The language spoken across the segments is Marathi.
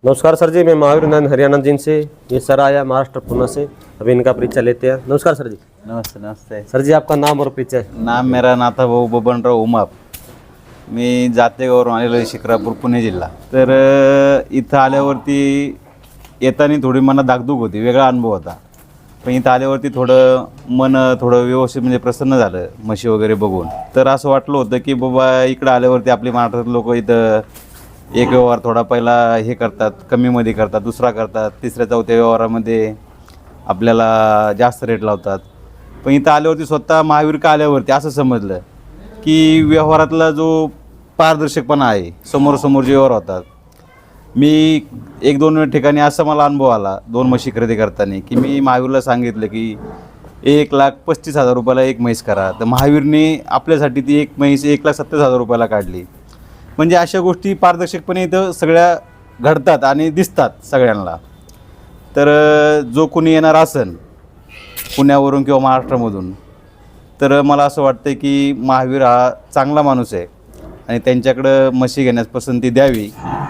नमस्कार सर जी, मैं महावीर नंद हरियाणा जिन से। ये सर आया महाराष्ट्र पुणे से, अभी इनका परिचय लेते हैं। नमस्कार सर जी। नमस्ते नमस्ते। सर जी, आपका नाम और परिचय। नाम मेरा नाथाभाऊ बबनराव उमाप। मी जातेगावरून आलेलो आहे, शिक्रापूर पुणे जिल्हा. तर इथं आल्यावरती येताना थोडी मनात धाकधूक होती, वेगळा अनुभव होता. पण इथं आल्यावरती थोडं व्यवस्थित म्हणजे प्रसन्न झालं म्हशी वगैरे बघून. तर असं वाटलं होतं की बाबा इकडं आल्यावरती आपली महाराष्ट्रात लोक इथं एक व्यवहार थोडा पहिला हे करतात, कमीमध्ये करतात, दुसरा करतात, तिसऱ्या चौथ्या व्यवहारामध्ये आपल्याला जास्त रेट लावतात. पण इथं आल्यावरती स्वतः महावीर का आल्यावरती असं समजलं की व्यवहारातला जो पारदर्शकपणा आहे, समोरासमोर जे व्यवहार होतात. मी 1-2 ठिकाणी असा मला अनुभव आला 2 म्हशी खरेदी करताना की मी महावीरला सांगितलं की 1,35,000 रुपयाला एक म्हैस करा. तर महावीरने आपल्यासाठी ती एक म्हैस 1,70,000 रुपयाला काढली. म्हणजे अशा गोष्टी पारदर्शकपणे इथं सगळ्या घडतात आणि दिसतात सगळ्यांना. तर जो कोणी येणार असेल पुण्यावरून किंवा महाराष्ट्रामधून, तर मला असं वाटतं की महावीर हा चांगला माणूस आहे आणि त्यांच्याकडं म्हशी घेण्यास पसंती द्यावी.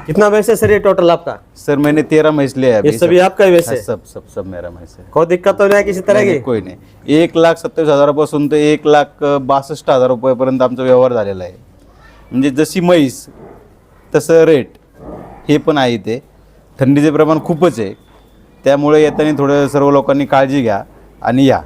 कितना वैसे सर ये टोटल आपका? सर मैंने 13 म्हैस लिया है ये अभी. सभी आपका ही वैसे? सब मेरा म्हैस है. कोई दिक्कत तो नहीं है किसी तरह की? कोई नाही. 1,27,000 पासून तर 1,62,000 रुपयापर्यंत आमचा व्यवहार झालेला आहे. म्हणजे जशी म्हैस तसं रेट हे पण आहे. ते थंडीचे प्रमाण खूपच आहे, त्यामुळे येताना थोडं सर्व लोकांनी काळजी घ्या आणि या.